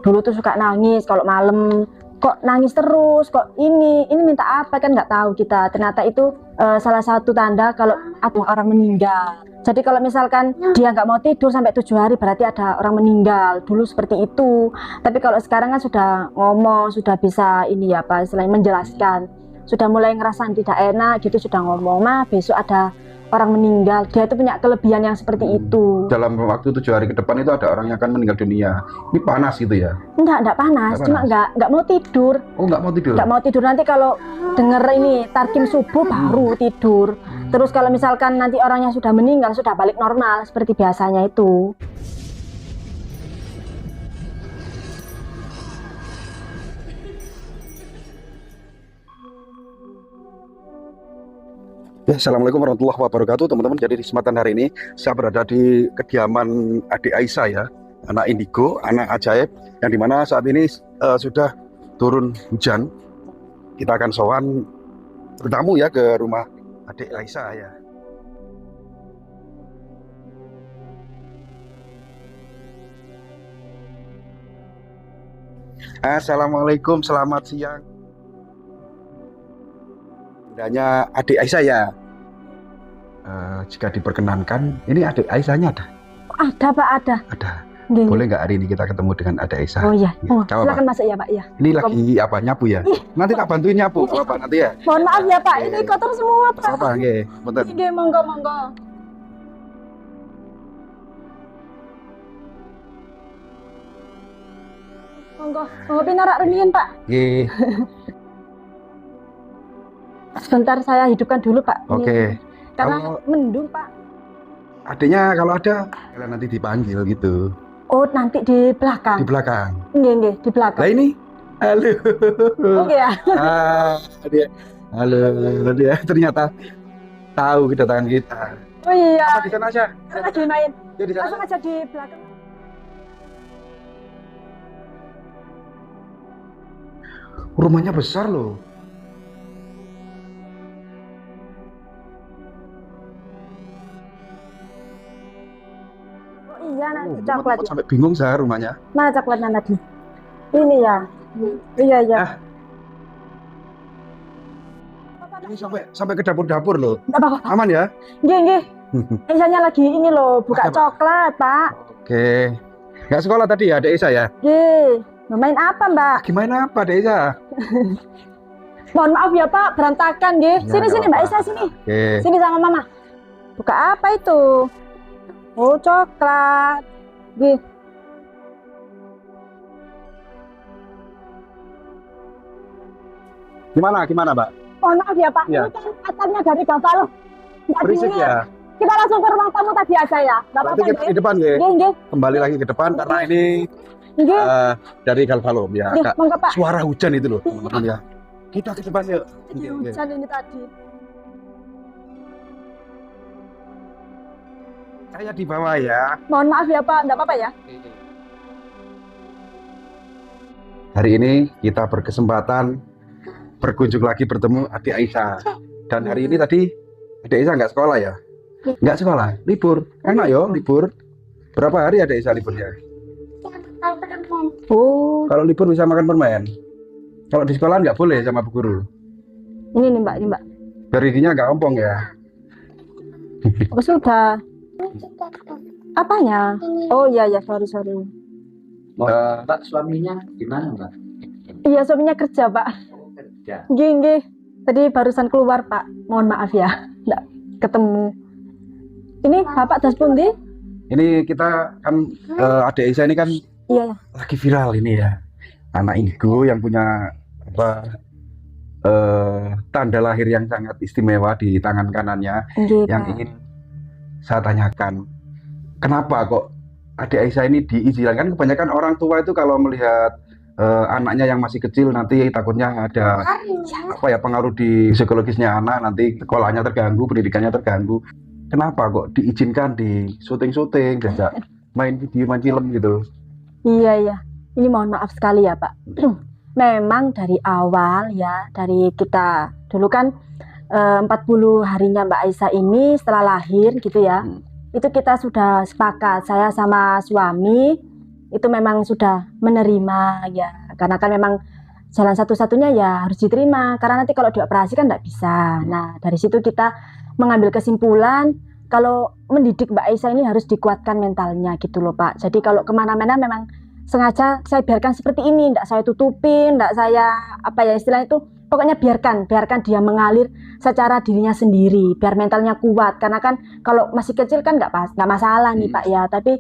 dulu tuh suka nangis kalau malam, kok nangis terus, kok ini minta apa, kan nggak tahu kita. Ternyata itu salah satu tanda kalau ada orang meninggal. Jadi kalau misalkan dia nggak mau tidur sampai 7 hari berarti ada orang meninggal. Dulu seperti itu. Tapi kalau sekarang kan sudah ngomong, sudah bisa ini ya Pak, selain menjelaskan, sudah mulai ngerasain tidak enak gitu, sudah ngomong, mah besok ada orang meninggal. Dia itu punya kelebihan yang seperti itu. Dalam waktu 7 hari ke depan itu ada orang yang akan meninggal dunia. Ini panas gitu ya? Enggak panas, cuma nggak mau tidur. Oh, nggak mau tidur? Nggak mau tidur, nanti kalau denger ini tarkim subuh baru tidur. Terus kalau misalkan nanti orangnya sudah meninggal, sudah balik normal seperti biasanya itu. Ya, assalamualaikum warahmatullahi wabarakatuh teman-teman. Jadi di kesempatan hari ini saya berada di kediaman adik Aisyah ya, anak indigo, anak ajaib, yang dimana saat ini sudah turun hujan. Kita akan sowan bertamu ya ke rumah adik Aisyah ya. Assalamualaikum, selamat siang. Bundanya adik Aisyah ya. Jika diperkenankan, ini adik Aisyahnya ada? Ada Pak, ada. Ada. Gini. Boleh nggak hari ini kita ketemu dengan adik Aisyah? Oh iya. Oh, silakan Pak. masuk ya Pak ya. Ini lagi apa, nyapu ya? Nanti tak bantuin nyapu. Oh, Pak, nanti ya. Mohon maaf ya Pak, ini kotor semua Pak. Apa nggih? Bentar. Nggih, monggo. Monggo pinarak remian Pak. Nggih. Sebentar saya hidupkan dulu Pak. Oke. Karena mendung Pak. Adiknya kalau ada, kalian nanti dipanggil gitu. Oh, nanti di belakang. Di belakang. Nggih, di belakang. Lah ini, halo. Oke ya. Dia, halo, dia ternyata tahu kedatangan kita. Oh iya. Di sana aja. Lagi main. Ya, di sana. Langsung aja di belakang. Rumahnya besar loh. Oh iya, nanti coklat. Sampai bingung saya rumahnya. Mana coklatnya tadi? Ini ya. Iya. Ini sampai ke dapur-dapur loh. Enggak apa-apa. Aman ya? Nggih. Aisyahnya lagi ini loh, buka coklat, Pak. Oke. Nggak sekolah tadi ya, Dek Isa ya? Nggih. Main apa, Mbak? Gimana apa, Dek Isa? Mohon maaf ya, Pak, berantakan nggih. Sini Mbak Isa sini. Oke. Sini sama Mama. Buka apa itu? Oh, coklat. Nggih. Gimana, Mbak? Mohon maaf ya, Pak. Ya. Ini kan asalnya dari Gavalo. Nggak Berisik dingin. ya? Kita langsung ke ruang tamu tadi aja ya. Nggak Berarti apa-apa kita di depan ya? Nggih. Kembali lagi ke depan karena ini Nggih. dari Galvalum ya. Nggih, monggo, Pak. Suara hujan itu loh, teman-teman ya. Kita ke depan yuk. Hujan ini tadi. Saya di bawah ya. Mohon maaf ya, Pak. Nggak apa-apa ya. Hari ini kita berkesempatan berkunjung lagi bertemu adik Aisyah. Dan hari ini tadi adik Aisyah nggak sekolah ya? Nggak sekolah, libur. Enak yo, libur. Berapa hari adik Aisyah liburnya? Oh, Kalau libur bisa makan permen. Kalau di sekolah nggak boleh sama bu guru. ini nih Mbak, Biar giginya nggak ompong ya. Oh, sudah. Apanya? Oh iya, sorry. Mbak, suaminya gimana, Mbak? Iya, suaminya kerja, Pak. Kerja. Nggih. Tadi barusan keluar, Pak. Mohon maaf ya, nggak ketemu. Ini Bapak das pundi? Ini kita kan adik Aisyah ini kan Iya. lagi viral ini ya. Anak indigo yang punya tanda lahir yang sangat istimewa di tangan kanannya. Nggih, Yang Pak. ingin saya tanyakan, kenapa kok adik Aisyah ini diizinkan? Kan kebanyakan orang tua itu kalau melihat anaknya yang masih kecil nanti takutnya ada pengaruh di psikologisnya anak, nanti sekolahnya terganggu, pendidikannya terganggu. Kenapa kok diizinkan di syuting-syuting, diajak main video, main film gitu? Iya. Ini mohon maaf sekali ya, Pak. Memang dari awal ya, dari kita dulu kan 40 harinya Mbak Aisyah ini setelah lahir gitu ya. Itu kita sudah sepakat, saya sama suami itu memang sudah menerima ya, karena kan memang jalan satu-satunya ya harus diterima, karena nanti kalau dioperasi kan nggak bisa. Nah dari situ kita mengambil kesimpulan kalau mendidik Mbak Aisyah ini harus dikuatkan mentalnya gitu loh Pak. Jadi kalau kemana-mana memang sengaja saya biarkan seperti ini, enggak saya tutupin, enggak saya apa ya istilahnya itu, pokoknya biarkan dia mengalir secara dirinya sendiri, biar mentalnya kuat. Karena kan kalau masih kecil kan nggak masalah nih Pak ya, tapi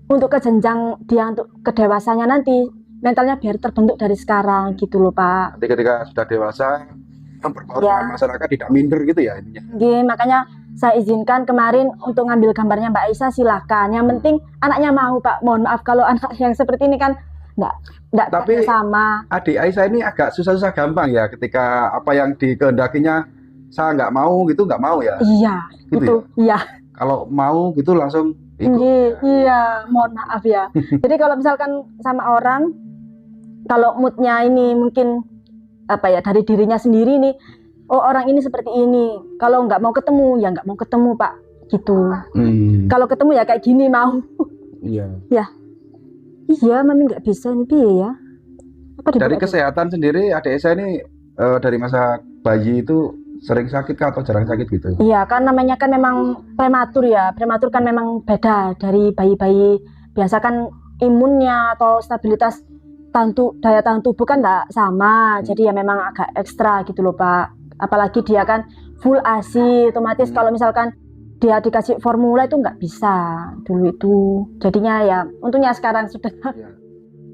untuk ke jenjang dia untuk kedewasanya nanti mentalnya biar terbentuk dari sekarang gitu loh Pak. Nanti ketika sudah dewasa memperbaiki Ya. masyarakat tidak minder gitu ya ininya. Makanya saya izinkan kemarin untuk ngambil gambarnya Mbak Aisyah, silakan. Yang penting anaknya mau Pak. Mohon maaf kalau anak yang seperti ini kan enggak Tapi sama. adik Aisyah ini agak susah-susah gampang ya ketika apa yang dikehendakinya saya nggak mau gitu nggak mau ya. Iya, Gitu itu. Iya. Kalau mau gitu langsung ikut. Iya, mohon maaf ya. Jadi kalau misalkan sama orang, kalau moodnya ini mungkin apa ya dari dirinya sendiri nih, oh orang ini seperti ini, kalau nggak mau ketemu ya nggak mau ketemu Pak, gitu. Kalau ketemu ya kayak gini mau. Iya. Iya mami nggak bisa ini piye ya. Apa Dari dibuka? kesehatan sendiri adik Aisyah ini dari masa bayi itu sering sakit kah atau jarang sakit gitu? Iya kan namanya kan memang prematur ya, prematur kan memang beda dari bayi-bayi biasa, kan imunnya atau stabilitas daya tahan tubuh kan nggak sama, jadi ya memang agak ekstra gitu loh Pak. Apalagi dia kan full ASI, otomatis kalau misalkan dia dikasih formula itu nggak bisa dulu itu. Jadinya ya untungnya sekarang sudah Iya.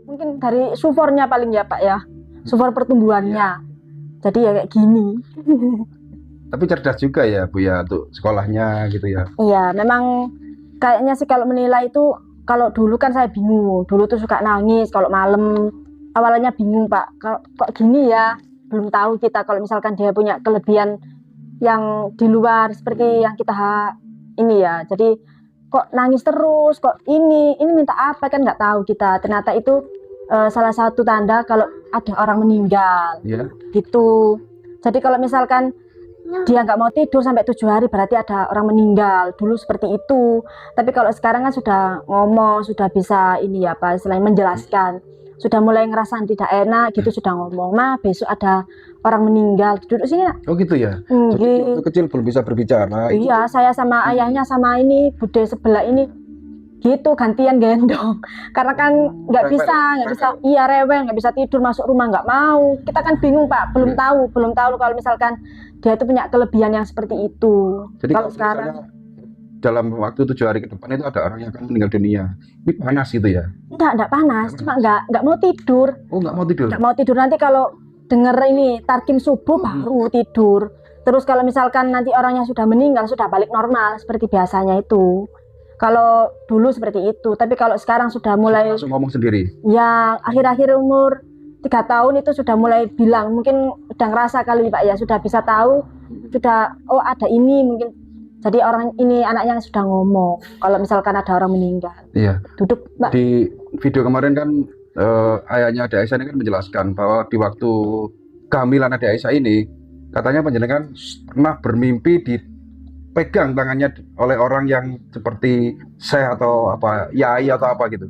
mungkin dari sufornya paling ya Pak ya, sufor pertumbuhannya. Jadi ya kayak gini. Tapi cerdas juga ya Bu ya untuk sekolahnya gitu ya. Iya, memang kayaknya sih kalau menilai itu, kalau dulu kan saya bingung, dulu tuh suka nangis kalau malam. Awalnya bingung Pak, kok gini ya, belum tahu kita kalau misalkan dia punya kelebihan yang di luar seperti yang kita ini ya. Jadi kok nangis terus, kok ini minta apa kan nggak tahu kita. Ternyata itu salah satu tanda kalau ada orang meninggal Iya. gitu. Jadi kalau misalkan dia nggak mau tidur sampai 7 hari berarti ada orang meninggal, dulu seperti itu. Tapi kalau sekarang kan sudah ngomong, sudah bisa ini ya Pak, selain menjelaskan, sudah mulai ngerasain tidak enak gitu, sudah ngomong, "Ma, besok ada orang meninggal, duduk sini Nak." Oh gitu ya. Jadi Gitu. waktu kecil belum bisa berbicara. Iya, saya sama ayahnya sama ini bude sebelah ini gitu gantian gendong. Karena kan nggak Rewel, bisa, iya rewel, nggak bisa tidur, masuk rumah nggak mau. Kita kan bingung Pak, belum tahu kalau misalkan dia itu punya kelebihan yang seperti itu. Jadi Kalau kalau sekarang misalnya dalam waktu 7 hari ke depan itu ada orang yang akan meninggal dunia. Ini panas gitu ya? enggak panas, cuma nggak mau tidur. Oh nggak mau tidur? Nggak mau tidur, nanti kalau denger ini tarkim subuh baru tidur. Terus kalau misalkan nanti orangnya sudah meninggal, sudah balik normal seperti biasanya itu. Kalau dulu seperti itu, tapi kalau sekarang sudah mulai Langsung ngomong sendiri. ya akhir-akhir umur 3 tahun itu sudah mulai bilang, mungkin udah ngerasa kali Pak ya, sudah bisa tahu, sudah oh ada ini mungkin. Jadi orang ini anaknya sudah ngomong kalau misalkan ada orang meninggal. Iya. Duduk Mbak. Di video kemarin kan ayahnya Ade Aisyah ini kan menjelaskan bahwa di waktu kehamilan Ade Aisyah ini katanya panjenengan pernah bermimpi dipegang tangannya oleh orang yang seperti saya atau apa yai atau apa gitu.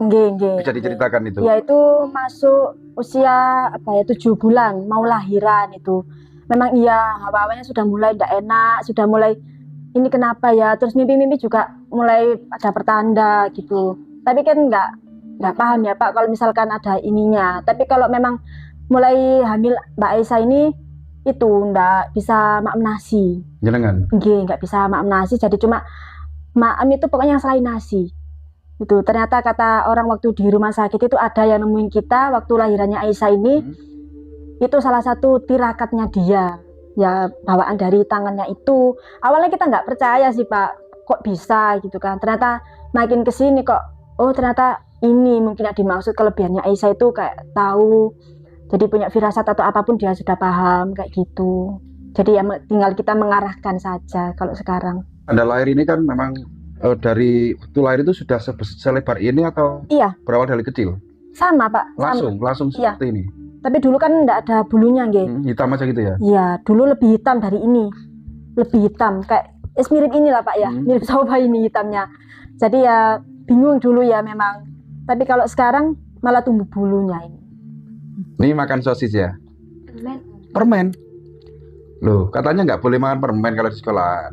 Nggih. Bisa diceritakan itu? Ya itu masuk usia apa ya 7 bulan mau lahiran itu. Memang iya hawa-hawanya sudah mulai tidak enak, sudah mulai ini kenapa ya, terus mimpi-mimpi juga mulai ada pertanda gitu. Tapi kan nggak paham ya Pak kalau misalkan ada ininya. Tapi kalau memang mulai hamil Mbak Aisyah ini itu nggak bisa makan nasi. Jenengan? Nggak bisa makan nasi, jadi cuma makan itu pokoknya selain nasi. Itu ternyata kata orang waktu di rumah sakit itu ada yang nemuin kita waktu lahirannya Aisyah ini. Itu salah satu tirakatnya dia ya, bawaan dari tangannya itu. Awalnya kita nggak percaya sih Pak, kok bisa gitu kan. Ternyata makin kesini kok, oh ternyata ini mungkin yang dimaksud kelebihannya Aisyah itu, kayak tahu, jadi punya firasat atau apapun dia sudah paham kayak gitu. Jadi ya tinggal kita mengarahkan saja kalau sekarang. Anda lahir ini kan memang dari waktu lahir itu sudah selebar ini atau Iya. berawal dari kecil? Sama Pak. Langsung Iya. seperti ini? Tapi dulu kan enggak ada bulunya nggih. Hitam aja gitu ya? Iya, dulu lebih hitam dari ini. Lebih hitam, kayak mirip inilah Pak ya, mirip sofa ini hitamnya. Jadi ya bingung dulu ya memang. Tapi kalau sekarang malah tumbuh bulunya ini. Ini makan sosis ya? Permen. Loh, katanya nggak boleh makan permen kalau di sekolah.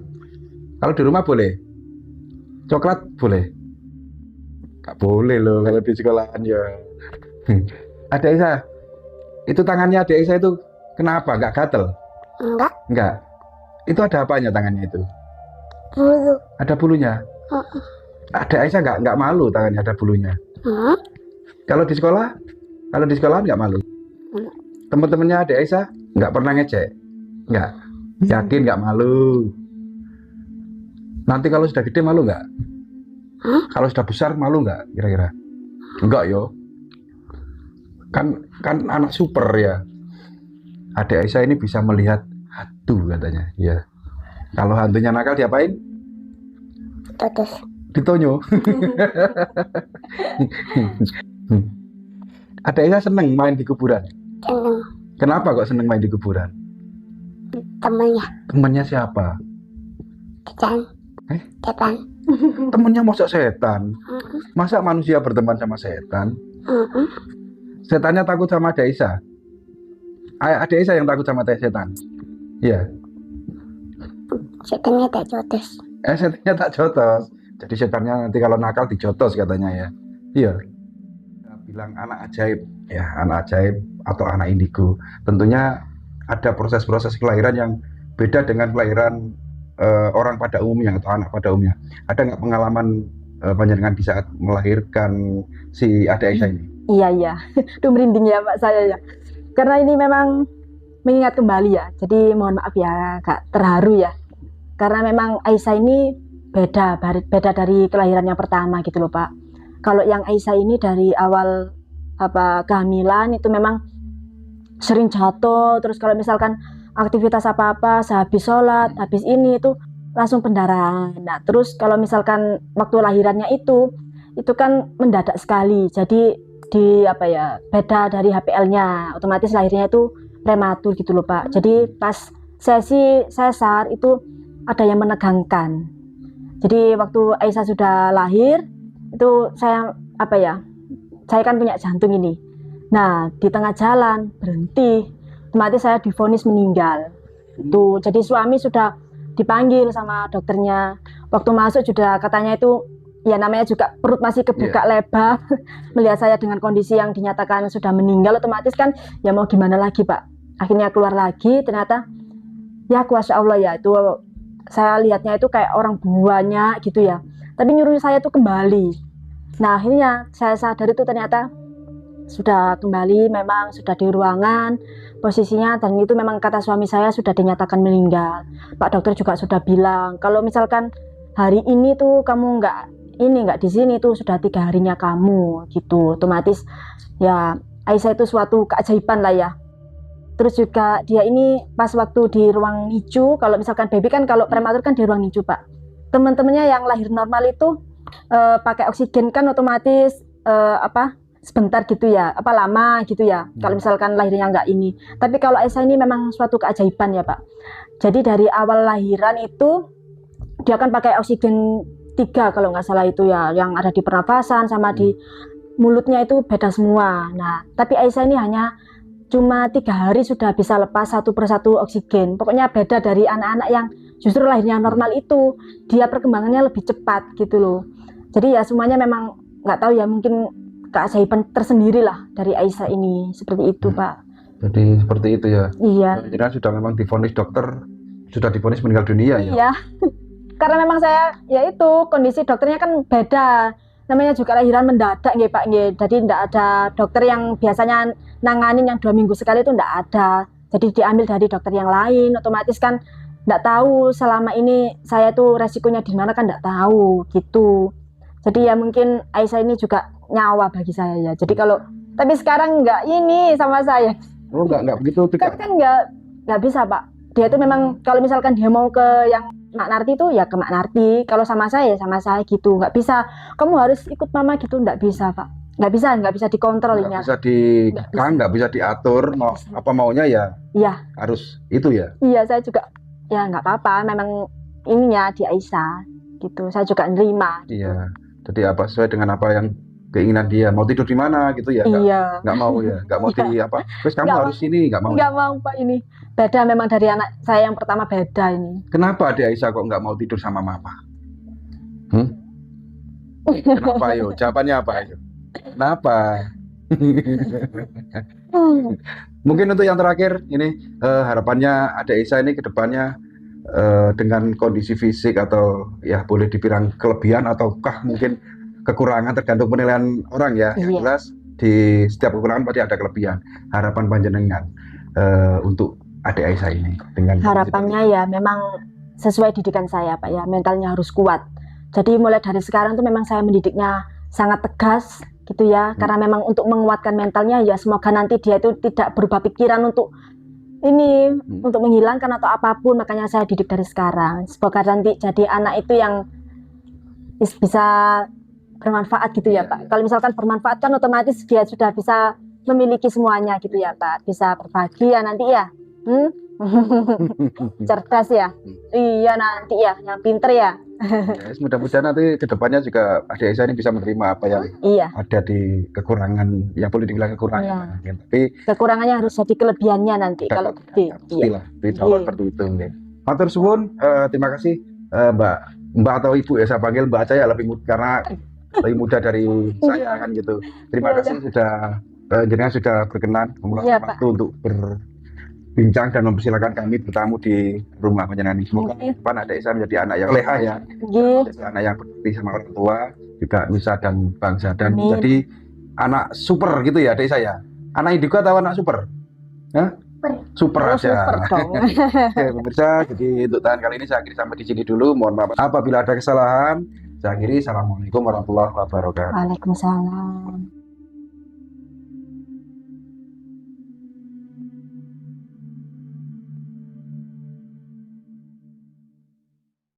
Kalau di rumah boleh? Coklat boleh? Nggak boleh loh kalau di sekolahan ya. Ada Isa, itu tangannya Adik Isa itu kenapa? Nggak gatel? Enggak, Nggak. Itu ada apanya tangannya itu? bulu. Ada bulunya? Adik Isa nggak malu tangannya ada bulunya? Kalau di sekolah? Kalau di sekolahan nggak malu? Teman-temannya Adik Isa nggak pernah ngecek? Nggak? Yakin nggak malu? Nanti kalau sudah gede malu nggak? Kalau sudah besar malu nggak kira-kira? Enggak yo. Kan anak super ya. Adik Aisyah ini bisa melihat hantu katanya. Ya. Kalau hantunya nakal diapain? Terus Ditonyo. Adik Aisyah seneng main di kuburan. seneng Kenapa kok seneng main di kuburan? temannya Temennya siapa? Depan. Eh? Depan. Temennya masa setan? Masa manusia berteman sama setan? Setannya takut sama Adik Aisyah? Adik Aisyah yang takut sama setan? Iya. Setannya tak jotos. Setannya tak jotos. Jadi setannya nanti kalau nakal dijotos katanya ya. Iya. Kita bilang anak ajaib, ya anak ajaib atau anak indigo. Tentunya ada proses-proses kelahiran yang beda dengan kelahiran orang pada umumnya atau anak pada umumnya. Ada nggak pengalaman panjenengan di saat melahirkan si Adik Aisyah ini? Iya. Duh merinding ya Pak saya ya. Karena ini memang mengingat kembali ya. Jadi mohon maaf ya Kak, terharu ya. Karena memang Aisyah ini beda dari kelahiran yang pertama gitu loh Pak. Kalau yang Aisyah ini dari awal kehamilan itu memang sering jatuh, terus kalau misalkan aktivitas apa-apa sehabis sholat, habis ini itu langsung pendarahan. Nah, terus kalau misalkan waktu lahirannya itu kan mendadak sekali. Jadi beda dari HPL-nya. Otomatis lahirnya itu prematur gitu loh, Pak. Jadi pas sesi sesar itu ada yang menegangkan. Jadi waktu Aisyah sudah lahir itu saya kan punya jantung ini. Nah, di tengah jalan berhenti. Otomatis saya divonis meninggal. Itu jadi suami sudah dipanggil sama dokternya. Waktu masuk sudah katanya itu ya namanya juga perut masih kebuka lebar. Melihat saya dengan kondisi yang dinyatakan sudah meninggal, otomatis kan ya mau gimana lagi Pak. Akhirnya keluar lagi, ternyata ya kuasa Allah ya, itu saya lihatnya itu kayak orang banyak gitu ya. Tapi nyuruh saya itu kembali. Nah akhirnya saya sadar itu ternyata sudah kembali, memang sudah di ruangan posisinya, dan itu memang kata suami saya sudah dinyatakan meninggal. Pak dokter juga sudah bilang kalau misalkan hari ini tuh kamu nggak di sini tuh sudah 3 harinya kamu gitu. Otomatis ya Aisyah itu suatu keajaiban lah ya. Terus juga dia ini pas waktu di ruang NICU, kalau misalkan baby kan kalau prematur kan di ruang NICU Pak. Teman-temannya yang lahir normal itu pakai oksigen kan otomatis sebentar gitu ya, lama gitu ya. Kalau misalkan lahirnya nggak ini. Tapi kalau Aisyah ini memang suatu keajaiban ya Pak. Jadi dari awal lahiran itu dia kan pakai oksigen 3 kalau nggak salah itu ya, yang ada di pernafasan sama di mulutnya itu beda semua. Nah, tapi Aisyah ini hanya cuma 3 hari sudah bisa lepas satu persatu oksigen. Pokoknya beda dari anak-anak yang justru lahirnya normal itu, dia perkembangannya lebih cepat gitu loh. Jadi ya semuanya memang nggak tahu ya, mungkin keajaiban tersendiri lah dari Aisyah ini, seperti itu Pak. Jadi seperti itu ya. Iya. Jadi sudah memang divonis dokter, sudah divonis meninggal dunia ya. Iya. Karena memang saya ya itu kondisi dokternya kan beda. Namanya juga lahiran mendadak nggih Pak nggih. Jadi tidak ada dokter yang biasanya nanganin yang 2 minggu sekali itu tidak ada. Jadi diambil dari dokter yang lain. Otomatis kan tidak tahu selama ini saya tuh resikonya di mana kan tidak tahu gitu. Jadi ya mungkin Aisyah ini juga nyawa bagi saya ya. Jadi kalau tapi sekarang nggak ini sama saya. Oh nggak begitu. Tapi kan nggak bisa Pak. Dia itu memang kalau misalkan dia mau ke yang Mak Narti itu ya ke Mak Narti. Kalau sama saya ya sama saya gitu. Nggak bisa. Kamu harus ikut Mama gitu, nggak bisa Pak. Nggak bisa dikontrol ini. Nggak bisa diatur. Apa maunya ya? Iya. Harus itu ya. Iya, saya juga ya nggak apa-apa. Memang ininya di Aisyah gitu. Saya juga nerima. Iya. Jadi sesuai dengan apa yang keinginan dia mau tidur di mana gitu ya, Iya, nggak mau ya, nggak mau di apa, terus kamu Nggak harus ini, nggak mau. nggak mau Pak ini. Beda memang dari anak saya yang pertama beda ini. Kenapa Ade Aisyah kok nggak mau tidur sama mama? Kenapa yo? Jawabannya apa ayo? Kenapa? Mungkin untuk yang terakhir ini harapannya Ade Aisyah ini ke depannya dengan kondisi fisik atau ya boleh dibilang kelebihan ataukah mungkin kekurangan tergantung penilaian orang ya. Yang Iya. jelas di setiap kekurangan pasti ada kelebihan. Harapan panjenengan untuk Ade Aisyah ini dengan kondisi Harapannya ya memang sesuai didikan saya Pak ya, mentalnya harus kuat. Jadi mulai dari sekarang tuh memang saya mendidiknya sangat tegas gitu ya, karena memang untuk menguatkan mentalnya ya semoga nanti dia itu tidak berubah pikiran untuk ini, untuk menghilangkan atau apapun, makanya saya didik dari sekarang. Semoga nanti jadi anak itu yang bisa bermanfaat gitu ya Pak. Kalau misalkan bermanfaat kan otomatis dia sudah bisa memiliki semuanya gitu ya Pak, bisa berbagi ya nanti ya. Cerdas ya, iya nanti ya, yang pinter ya. Ya, mudah-mudahan nanti kedepannya juga Ade Aisyah ini bisa menerima apa yang Iya, ada di kekurangan yang boleh dibilang kekurangan. Iya. Tapi kekurangannya harus jadi kelebihannya nanti kalau gede. Iya. pastilah dijawab Iya. seperti itu. Ya. Matur suwun, terima kasih Mbak atau Ibu ya, saya panggil Mbak aja ya lebih mudah karena lebih muda dari saya kan gitu. Terima Iya, kasih sudah jenengan sudah berkenan meluangkan Iya, Pak. waktu untuk berbincang dan mempersilahkan kami bertamu di rumah panjenengan. Semoga Iya. depan Ade Aisyah menjadi anak yang leha ya. Iya. Jadi anak yang berbakti sama orang tua, juga nusa dan bangsa, dan Amin. jadi anak super gitu ya adik saya. Anak indigo atau anak super? Hah? Super Oh, aja. super dong. Oke pemirsa, jadi untuk tahan kali ini saya akhiri sampai di sini dulu. Mohon maaf apabila ada kesalahan. Saya akhiri. Assalamualaikum warahmatullahi wabarakatuh. Waalaikumsalam.